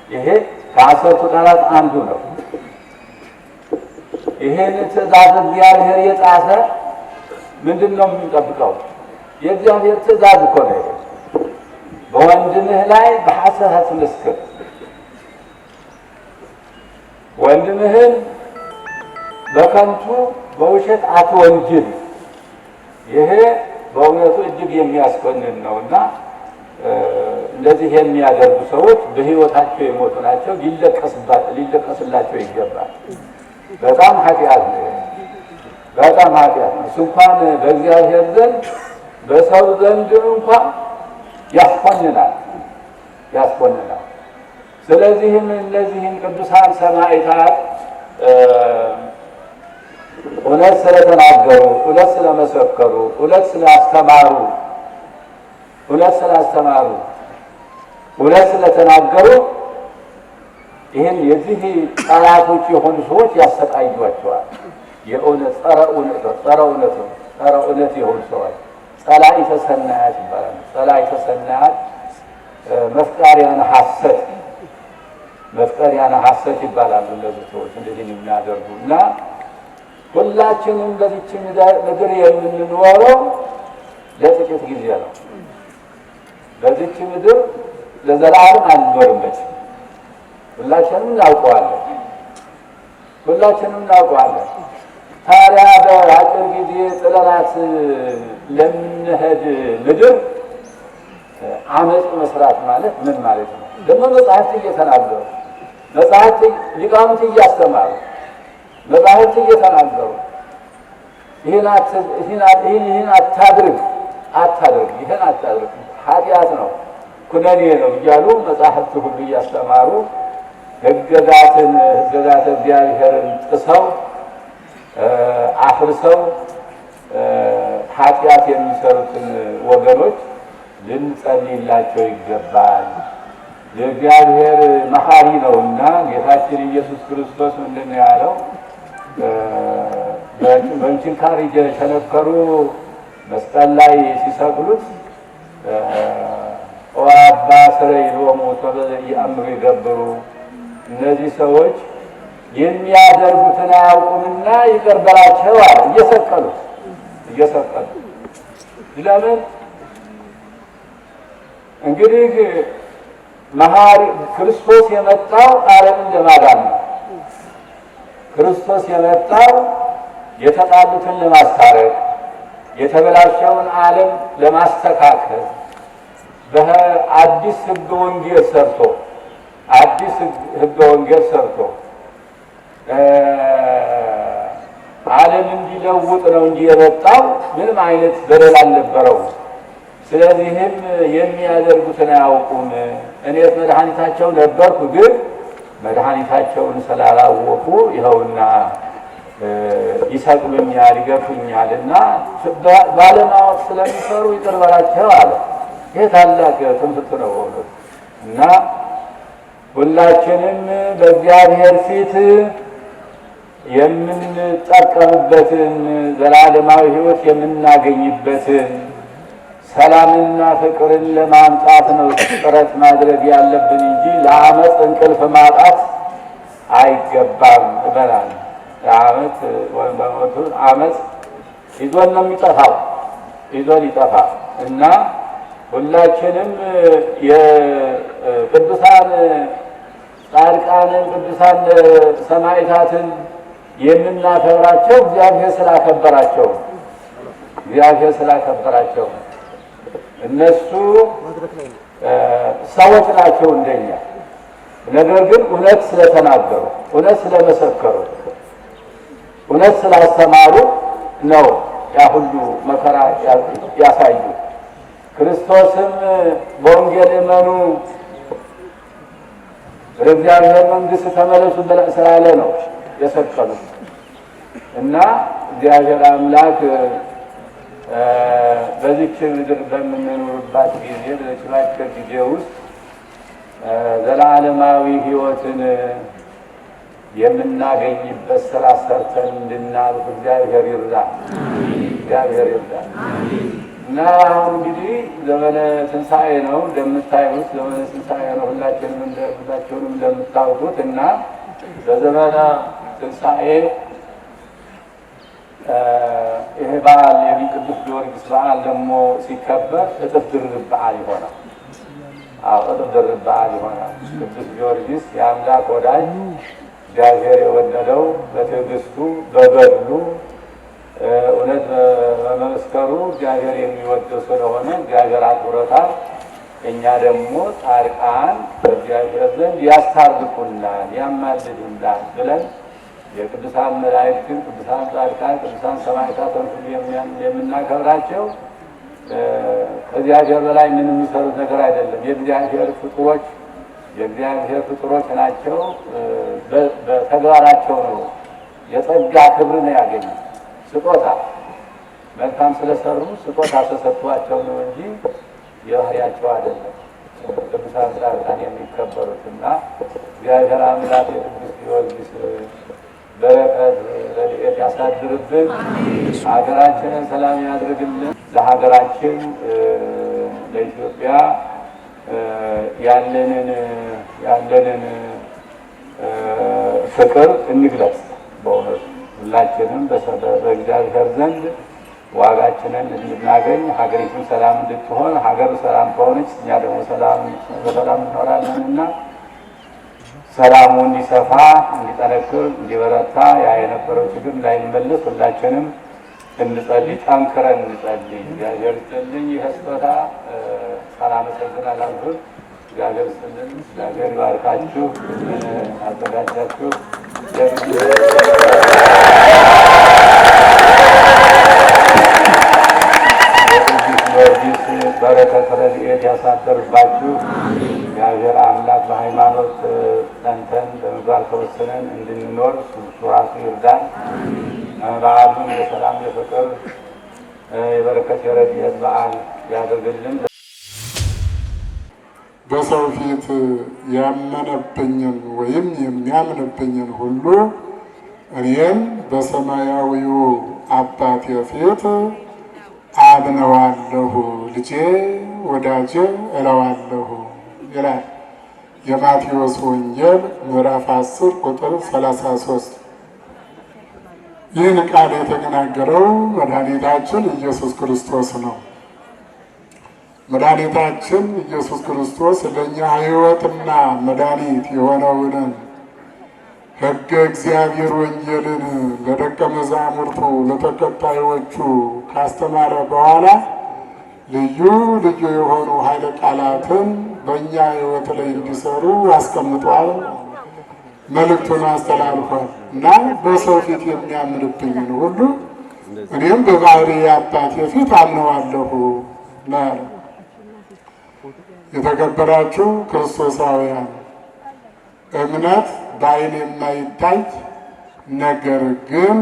ይሄ ከ10ቱ ቃላት አንዱ ነው። ይሄን ትእዛዝ እግዚአብሔር የጣሰ ምንድን ነው የሚጠብቀው? የእግዚአብሔር ትእዛዝ እኮ ነው። በወንድምህ ላይ በሐሰት አትመስክር። ወንድምህን በከንቱ በውሸት አትወንጅል። ይሄ በእውነቱ እጅግ የሚያስኮንን ነውና እንደዚህ የሚያደርጉ ሰዎች በሕይወታቸው የሞቱ ናቸው። ሊለቀስላቸው ይገባል። በጣም ኃጢአት ነው። በጣም ኃጢአት ነው። እሱ እንኳን በእግዚአብሔር ዘንድ በሰው ዘንድ እንኳን ያስኮንናል። ስለዚህም እነዚህን ቅዱሳን ሰማዕታት እውነት ስለተናገሩ፣ እውነት ስለመሰከሩ፣ እውነት ስላስተማሩ እውነት ስለተናገሩ ይህን የዚህ ጠላቶች የሆኑ ሰዎች ያሰቃዩቸዋል። የእውነት ጸረ እውነት የሆኑ ሰዎች ጸላኢተ ሰናያት ይባላሉ። ጸላኢተ ሰናያት መፍቀሪያነ ሐሰት ይባላሉ። እነዚህ ሰዎች እንደዚህ የሚያደርጉ እና ሁላችንም በዚች ምድር የምንኖረው ለጥቂት ጊዜ ነው። በዚች ምድር ለዘላለም አንኖርበት። ሁላችንም እናውቀዋለን። ታዲያ በአጭር ጊዜ ጥለናት ለምንሄድ ምድር አመፅ መስራት ማለት ምን ማለት ነው? ደግሞ መጽሐፍት እየተናገሩ ሊቃውንት እያስተማሩ መጽሐፍት እየተናገሩ ይህን አታድርግ፣ ይህን አታድርግ፣ ኃጢአት ነው፣ ኩነኔ ነው እያሉ መጽሐፍት ሁሉ እያስተማሩ ሕገጋተ እግዚአብሔርን ጥሰው አፍርሰው ኃጢአት የሚሰሩትን ወገኖች ልንጸልይላቸው ይገባል። የእግዚአብሔር መሐሪ ነውና ጌታችን ኢየሱስ ክርስቶስ ምንድን ነው ያለው? በችንካር እየቸነከሩ መስቀል ላይ ሲሰቅሉት አባ ስረይ ሎሙ ተበዘኢአምሩ ይገብሩ፣ እነዚህ ሰዎች የሚያደርጉትን አያውቁምና ይቅር በላቸው አለ። እየሰቀሉ ለምን? እንግዲህ መሐሪ ክርስቶስ የመጣው ዓለምን ለማዳን ነው። ክርስቶስ የመጣው የተጣሉትን ለማስታረቅ፣ የተበላሸውን ዓለም ለማስተካከል በአዲስ ሕገ ወንጌል ሰርቶ ዓለም እንዲለውጥ ነው እንጂ የመጣው ምንም አይነት በደል አልነበረውም። ስለዚህም የሚያደርጉትን አያውቁም። እኔ መድኃኒታቸው ነበርኩ፣ ግን መድኃኒታቸውን ስላላወቁ ይኸውና ይሰቅሉኛል፣ ይገፉኛል እና ባለማወቅ ስለሚሰሩ ይቅር በላቸው አለ። ይህ ታላቅ ትምህርት ነው ሆኖት እና ሁላችንም በእግዚአብሔር ፊት የምንጠቀምበትን ዘላለማዊ ሕይወት የምናገኝበትን ሰላምና ፍቅርን ለማምጣት ነው ጥረት ማድረግ ያለብን እንጂ ለአመፅ እንቅልፍ ማጣት አይገባም እበላለሁ። ለአመፅ ወይም በሞቱ አመፅ ይዞን ነው የሚጠፋው፣ ይዞን ይጠፋል እና ሁላችንም የቅዱሳን ጻድቃንን ቅዱሳን ሰማዕታትን የምናከብራቸው እግዚአብሔር ስላከበራቸው እነሱ ሰዎች ናቸው እንደኛ። ነገር ግን እውነት ስለተናገሩ፣ እውነት ስለመሰከሩ፣ እውነት ስላስተማሩ ነው ያ ሁሉ መከራ ያሳዩ። ክርስቶስም በወንጌል እመኑ ወደ እግዚአብሔር መንግሥት ተመለሱ ስላለ ነው የሰቀሉት እና እግዚአብሔር አምላክ በዚች ምድር በምንኖርባት ጊዜ በዚች ጊዜ ውስጥ ዘላለማዊ ሕይወትን የምናገኝበት ስራ ሰርተን እንድናልፍ እግዚአብሔር ይርዳል። እና አሁን እንግዲህ ዘመነ ትንሣኤ ነው እንደምታዩት፣ ዘመነ ትንሣኤ ነው ሁላችሁንም እንደምታውቁት እና በዘመነ ትንሣኤ ይሄ በዓል የቅዱስ ጊዮርጊስ በዓል ደግሞ ሲከበር እጥፍ ድርብ በዓል ይሆናል። እጥፍ ድርብ በዓል ይሆናል። ቅዱስ ጊዮርጊስ የአምላክ ወዳጅ እግዚአብሔር የወደደው በትዕግስቱ በገድሉ እውነት በመመስከሩ እግዚአብሔር የሚወደው ስለሆነ እግዚአብሔር አክብሮታል። እኛ ደግሞ ጻድቃን በእግዚአብሔር ዘንድ ያስታርቁናል፣ ያማልዱናል ብለን የቅዱሳን መላእክትን፣ ቅዱሳን ጻድቃን፣ ቅዱሳን ሰማዕታትን ሁሉ የምናከብራቸው ከእግዚአብሔር በላይ ምንም የሚሰሩት ነገር አይደለም። የእግዚአብሔር ፍጡሮች ናቸው። በተግባራቸው ነው የጸጋ ክብር ነው ያገኙት። ስጦታ መልካም ስለሰሩ ስጦታ ተሰጥቷቸው ነው እንጂ የባህሪያቸው አይደለም። ቅዱሳን ጻድቃን የሚከበሩትና እግዚአብሔር አምላክ የቅዱስ ጊዮርጊስ በረከት ረድኤት ያሳድርብን። ሀገራችንን ሰላም ያድርግልን። ለሀገራችን ለኢትዮጵያ ያለንን ፍቅር እንግለጽ። በእውነቱ ሁላችንም በእግዚአብሔር ዘንድ ዋጋችንን እንድናገኝ ሀገሪቱን ሰላም እንድትሆን፣ ሀገር ሰላም ከሆነች እኛ ደግሞ በሰላም እንኖራለን እና ሰላሙ እንዲሰፋ፣ እንዲጠነክር፣ እንዲበረታ ያ የነበረው ችግር እንዳይመለስ ሁላችንም እንጸልይ፣ ጠንክረን እንጸልይ። እግዚአብሔር ይስጥልኝ። ይህ ስጦታ ሳላመሰግን አላልፍም። እግዚአብሔር ይስጥልን። እግዚአብሔር ይባርካችሁ። አዘጋጃችሁ ጊዮርጊስ በረከት ረድኤት ያሳደርባችሁ። እግዚአብሔር አምላክ በሃይማኖት ጸንተን በምግባር ተወስነን እንድንኖር እሱ ራሱ ይርዳን። በዓሉን የሰላም የፍቅር የበረከት የረድኤት በዓል ያደርግልን። በሰው ፊት ያመነብኝን ወይም የሚያምንብኝን ሁሉ እኔም በሰማያዊው አባቴ ፊት አምነዋለሁ፣ ልጄ ወዳጄ እለዋለሁ ይላል የማቴዎስ ወንጌል ምዕራፍ 10 ቁጥር 33። ይህን ቃል የተናገረው መድኃኒታችን ኢየሱስ ክርስቶስ ነው። መድኃኒታችን ኢየሱስ ክርስቶስ ለእኛ ሕይወትና መድኃኒት የሆነውን ሕገ እግዚአብሔር ወንጌልን ለደቀ መዛሙርቱ ለተከታዮቹ ካስተማረ በኋላ ልዩ ልዩ የሆኑ ኃይለ ቃላትን በእኛ ሕይወት ላይ እንዲሰሩ አስቀምጧል። መልእክቱን አስተላልፏል እና በሰው ፊት የሚያምንብኝን ሁሉ እኔም በባህሪ አባቴ ፊት አምነዋለሁ ነው። የተከበራችሁ ክርስቶሳውያን፣ እምነት በዓይን የማይታይ ነገር ግን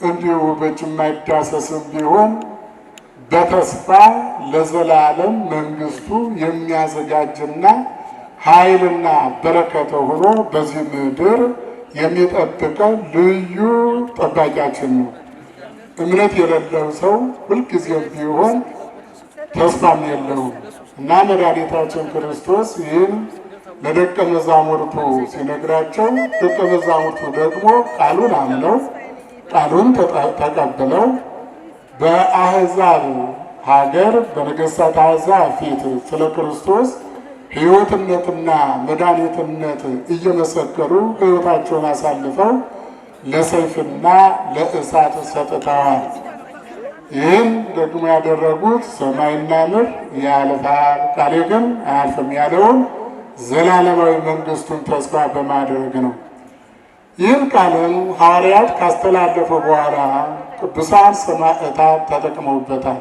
እንዲሁ በእጅ የማይዳሰስም ቢሆን በተስፋ ለዘላለም መንግስቱ የሚያዘጋጅና ኃይልና በረከት ሆኖ በዚህ ምድር የሚጠብቀን ልዩ ጠባቂያችን ነው። እምነት የሌለው ሰው ሁልጊዜም ቢሆን ተስፋም የለውም እና መድኃኒታችን ክርስቶስ ይህን ለደቀ መዛሙርቱ ሲነግራቸው ደቀ መዛሙርቱ ደግሞ ቃሉን አምነው ቃሉን ተቀብለው በአሕዛብ ሀገር በነገሥታት አሕዛብ ፊት ስለ ክርስቶስ ሕይወትነትና መድኃኒትነት እየመሰከሩ ሕይወታቸውን አሳልፈው ለሰይፍና ለእሳት ሰጥተዋል። ይህም ደግሞ ያደረጉት ሰማይና ምድር ያልፋል ቃሌ ግን አያልፍም ያለውን ዘላለማዊ መንግስቱን ተስፋ በማድረግ ነው። ይህን ቃልም ሐዋርያት ካስተላለፉ በኋላ ቅዱሳን ሰማዕታት ተጠቅመውበታል።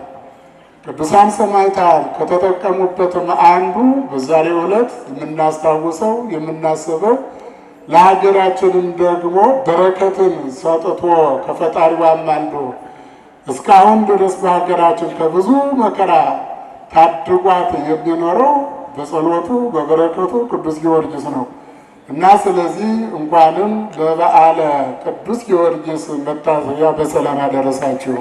ቅዱሳን ሰማዕታት ከተጠቀሙበትም አንዱ በዛሬው ዕለት የምናስታውሰው የምናስበው ለሀገራችንም ደግሞ በረከትን ሰጥቶ ከፈጣሪው አማልዶ እስካሁን ድረስ በሀገራችን ከብዙ መከራ ታድጓት የሚኖረው በጸሎቱ በበረከቱ ቅዱስ ጊዮርጊስ ነው እና ስለዚህ እንኳንም ለበዓለ ቅዱስ ጊዮርጊስ መታሰቢያ በሰላም አደረሳችሁ።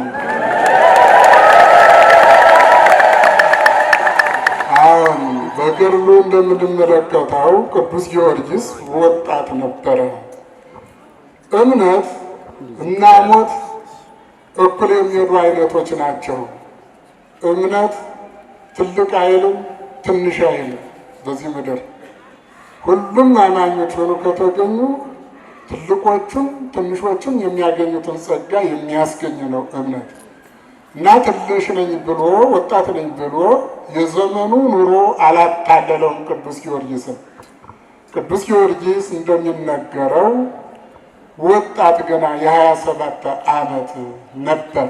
አሁን በገድሉ እንደምንመለከተው ቅዱስ ጊዮርጊስ ወጣት ነበረ። እምነት እና ሞት እኩል የሚሄዱ አይነቶች ናቸው። እምነት ትልቅ አይልም፣ ትንሽ አይልም። በዚህ ምድር ሁሉም አማኞች ሆነው ከተገኙ ትልቆቹም ትንሾቹም የሚያገኙትን ጸጋ የሚያስገኝ ነው እምነት እና ትንሽ ነኝ ብሎ ወጣት ነኝ ብሎ የዘመኑ ኑሮ አላታለለውም ቅዱስ ጊዮርጊስን። ቅዱስ ጊዮርጊስ እንደሚነገረው ወጣት ገና የ27 ዓመት ነበር።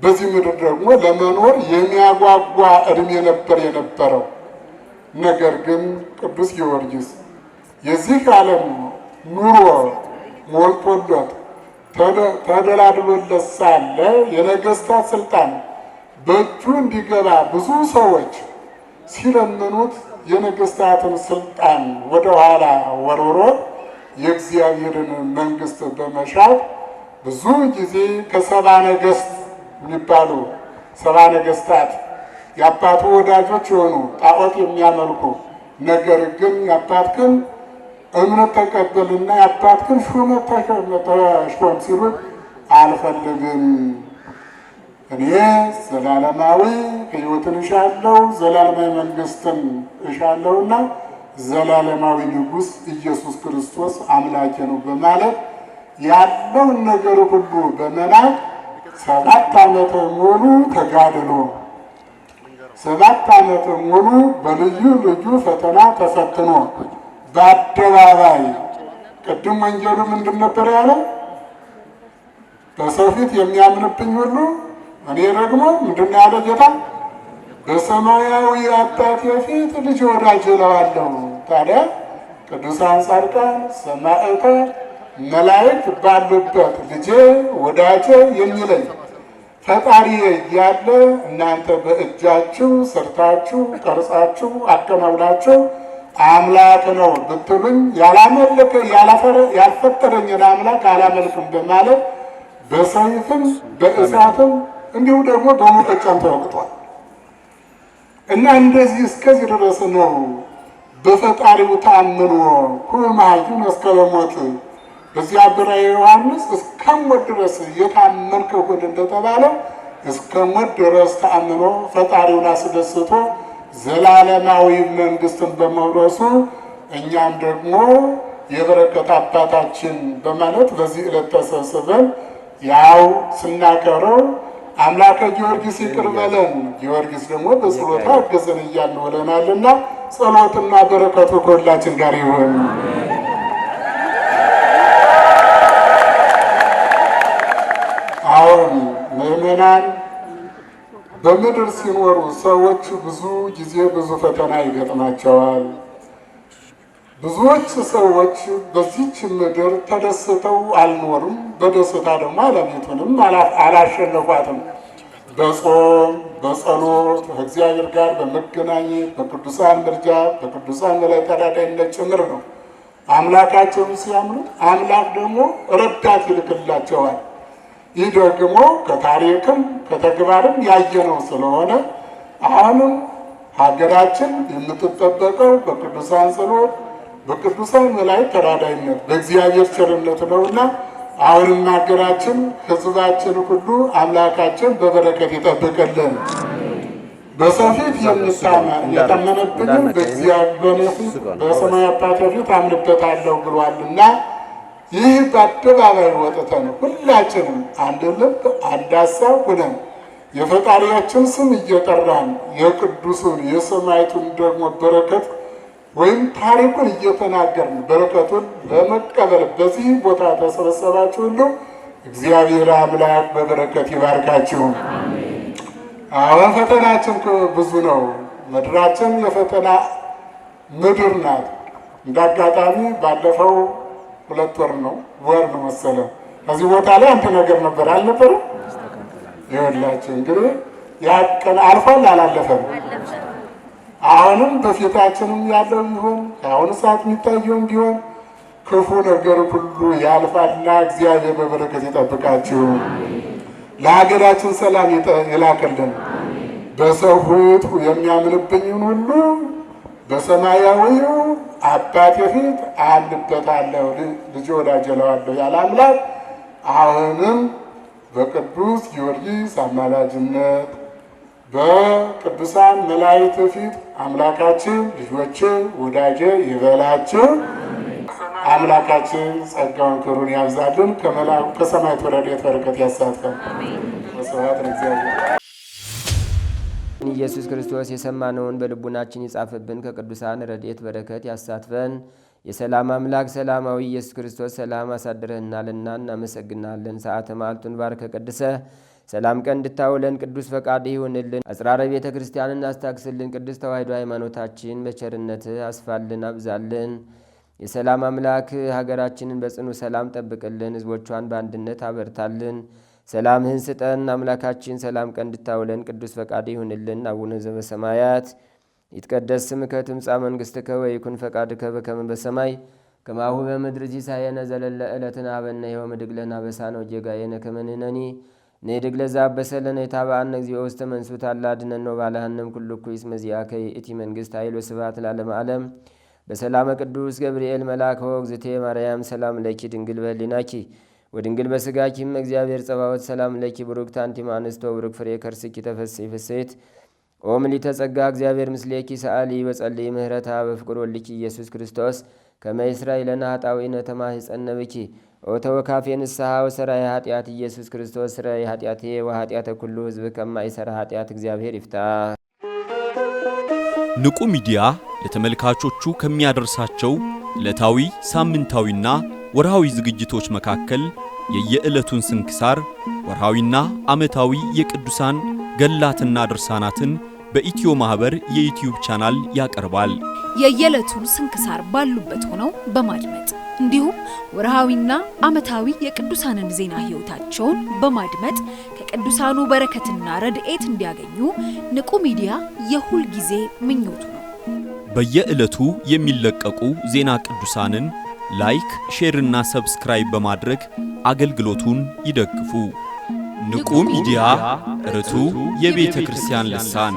በዚህ ምድር ደግሞ ለመኖር የሚያጓጓ እድሜ ነበር የነበረው። ነገር ግን ቅዱስ ጊዮርጊስ የዚህ ዓለም ኑሮ ሞልቶለት ተደላድሎለት ሳለ የነገስታት ስልጣን በእጁ እንዲገባ ብዙ ሰዎች ሲለምኑት የነገስታትን ስልጣን ወደ ኋላ ወርውሮ የእግዚአብሔርን መንግስት በመሻት ብዙ ጊዜ ከሰባ ነገስት የሚባሉ ሰባ ነገስታት የአባቱ ወዳጆች የሆኑ ጣዖት የሚያመልኩ ነገር ግን የአባትህን እምነት ተቀበልና የአባትህን ሹመት ተሾም ሲሉት አልፈልግም፣ እኔ ዘላለማዊ ሕይወትን እሻለሁ፣ ዘላለማዊ መንግስትን እሻለሁና ዘላለማዊ ንጉሥ ኢየሱስ ክርስቶስ አምላኬ ነው በማለት ያለውን ነገር ሁሉ በመናቅ 7 ዓመት ሙሉ ተጋድሎ 7 ዓመት ሙሉ በልዩ ልዩ ፈተና ተፈትኖ በአደባባይ ቅድም ወንጌሉ ምንድን ነበር ያለው? በሰው ፊት የሚያምንብኝ ሁሉ እኔ ደግሞ ምንድን ያለ ጌታ በሰማያዊ አባቴ ፊት ልጅ ወዳጅ እለዋለሁ። ታዲያ ቅዱሳን ጻድቃን፣ ሰማዕታት፣ መላእክት ባሉበት ልጄ ወዳጄ የሚለኝ ፈጣሪ እያለ እናንተ በእጃችሁ ሰርታችሁ ቀርጻችሁ አከናውናችሁ አምላክ ነው ብትሉኝ ያላመለከ ያልፈጠረኝን አምላክ አላመልክም በማለት በሰይፍም በእሳትም እንዲሁ ደግሞ በሙቀጫም ተወቅቷል። እና እንደዚህ እስከዚህ ድረስ ነው በፈጣሪው ታምኖ ሁማዩን እስከ ሞት በዚያ በራእየ ዮሐንስ እስከ ሞት ድረስ የታመንክ ሁን እንደተባለ እስከ ሞት ድረስ ታምኖ ፈጣሪውን አስደስቶ ዘላለማዊ መንግስትን በመውረሱ እኛም ደግሞ የበረከት አባታችን በማለት በዚህ ዕለት ተሰብስበን ያው ስናከረው አምላከ ጊዮርጊስ ይቅር በለን፣ ጊዮርጊስ ደግሞ በጸሎቱ አገዘን እያልን ውለናልና ጸሎትና በረከቱ ከሁላችን ጋር ይሁን። አሁን ምዕመናን በምድር ሲኖሩ ሰዎች ብዙ ጊዜ ብዙ ፈተና ይገጥማቸዋል። ብዙዎች ሰዎች በዚች ምድር ተደስተው አልኖሩም። በደስታ ደግሞ ዓለሚቱንም አላሸነፏትም። በጾም በጸሎት ከእግዚአብሔር ጋር በመገናኘት በቅዱሳን ምልጃ በቅዱሳን መላእክት ተራዳኢነት ጭምር ነው አምላካቸውን ሲያምኑት አምላክ ደግሞ ረዳት ይልክላቸዋል። ይህ ደግሞ ከታሪክም ከተግባርም ያየነው ስለሆነ አሁንም ሀገራችን የምትጠበቀው በቅዱሳን ጸሎት በቅዱሳን መላእክት ተራዳኢነት በእግዚአብሔር ቸርነት ነውና አሁንም ሀገራችን ሕዝባችን ሁሉ አምላካችን በበረከት ይጠብቅልን። በሰው ፊት የታመነብንም በእግዚአብሔር ፊት በሰማይ አባቴ ፊት አምንበታለሁ ብሏልና ይህ በአደባባይ ወጥተን ሁላችንም አንድ ልብ አንድ ሀሳብ ሆነን የፈጣሪያችን ስም እየጠራን የቅዱሱን የሰማዕቱን ደግሞ በረከት ወይም ታሪኩን እየተናገርን በረከቱን ለመቀበል በዚህ ቦታ ተሰበሰባችሁ ሁሉ እግዚአብሔር አምላክ በበረከት ይባርካችሁ። አሁን ፈተናችን ብዙ ነው። ምድራችን የፈተና ምድር ናት። እንዳጋጣሚ ባለፈው 2 ወር ነው መሰለህ ከዚህ ቦታ ላይ አንተ ነገር ነበር አልነበረም? ይኸውላችሁ እንግዲህ ያቀን አልፏል አላለፈም? አሁንም በፊታችንም ያለው ቢሆን አሁን ሰዓት የሚታየውም ቢሆን ክፉ ነገር ሁሉ ያልፋልና እግዚአብሔር በበረከት ይጠብቃችሁ። ለሀገራችን ሰላም ይላክልን። በሰው ፊት የሚያምንብኝን ሁሉ በሰማያዊው አባቴ ፊት አምንበታለሁ፣ ልጅ ወዳጅ እለዋለሁ ያለ አምላክ አሁንም በቅዱስ ጊዮርጊስ አማላጅነት በቅዱሳን መላእክት ፊት አምላካችን ልጆች ወዳጄ ይበላችሁ። አምላካችን ጸጋውን ክብሩን ያብዛልን። ከሰማያት ረድኤት በረከት ያሳትፈን። ስብሐት ለእግዚአብሔር። ኢየሱስ ክርስቶስ የሰማነውን በልቡናችን ይጻፍብን። ከቅዱሳን ረድኤት በረከት ያሳትፈን። የሰላም አምላክ ሰላማዊ ኢየሱስ ክርስቶስ ሰላም አሳድረህናልና እናመሰግናለን። ሰዓተ ማልቱን ባርከ ቀድሰ ሰላም ቀን እንድታውለን ቅዱስ ፈቃድ ይሁንልን። አጽራረ ቤተ ክርስቲያንን አስታክስልን። ቅዱስ ተዋሕዶ ሃይማኖታችን በቸርነት አስፋልን፣ አብዛልን። የሰላም አምላክ ሀገራችንን በጽኑ ሰላም ጠብቅልን፣ ሕዝቦቿን በአንድነት አበርታልን። ሰላምህን ስጠን አምላካችን፣ ሰላም ቀን እንድታውለን ቅዱስ ፈቃድ ይሁንልን። አቡነ ዘበሰማያት ይትቀደስ ስምከ ትምጻእ መንግሥትከ ወይኩን ፈቃድከ በከመ በሰማይ ከማሁ በምድር ሲሳየነ ዘለለ ዕለትነ ሀበነ ዮም ወኅድግ ለነ አበሳነ ወጌጋየነ ከመ ንሕነኒ ንኅድግ ለዘአበሰ ለነ ኢታብአነ እግዚኦ ውስተ መንሱት አላ አድኅነነ ወባልሐነም ኩሉ እኩይ እስመ ዚአከ ይእቲ መንግሥት ኃይል ወስብሐት ለዓለመ ዓለም። በሰላመ ቅዱስ ገብርኤል መልአክ ወእግዝእቴ ማርያም ሰላም ለኪ ድንግል በኅሊናኪ ወድንግል በሥጋኪም እግዚአብሔር ጸባዖት ሰላም ለኪ ብሩክት አንቲ እምአንስቶ ወብሩክ ፍሬ ከርስኪ ተፈሥሒ ፍሥሕት ኦ ምልዕተ ጸጋ እግዚአብሔር ምስሌኪ ሰአሊ በጸልይ ምህረታ በፍቅር ወልኪ ኢየሱስ ክርስቶስ ከመ ይስራይ ለነ ኃጣውኢነ ተማኅፀነ ብኪ ኦ ተወካፌ ንስሐ ወሰራይ ኃጢአት ኢየሱስ ክርስቶስ ስራይ ኃጢአቴ ወኃጢአተ ኩሉ ሕዝብ ከማይሰራ ኃጢአት እግዚአብሔር ይፍታ። ንቁ ሚዲያ ለተመልካቾቹ ከሚያደርሳቸው ዕለታዊ ሳምንታዊና ወርሃዊ ዝግጅቶች መካከል የየዕለቱን ስንክሳር ወርሃዊና ዓመታዊ የቅዱሳን ገላትና ድርሳናትን በኢትዮ ማህበር የዩቲዩብ ቻናል ያቀርባል። የየዕለቱን ስንክሳር ባሉበት ሆነው በማድመጥ እንዲሁም ወርሃዊና ዓመታዊ የቅዱሳንን ዜና ሕይወታቸውን በማድመጥ ከቅዱሳኑ በረከትና ረድኤት እንዲያገኙ ንቁ ሚዲያ የሁል ጊዜ ምኞቱ ነው። በየዕለቱ የሚለቀቁ ዜና ቅዱሳንን ላይክ፣ ሼር እና ሰብስክራይብ በማድረግ አገልግሎቱን ይደግፉ። ንቁ ሚዲያ ርቱ የቤተ ክርስቲያን ልሳን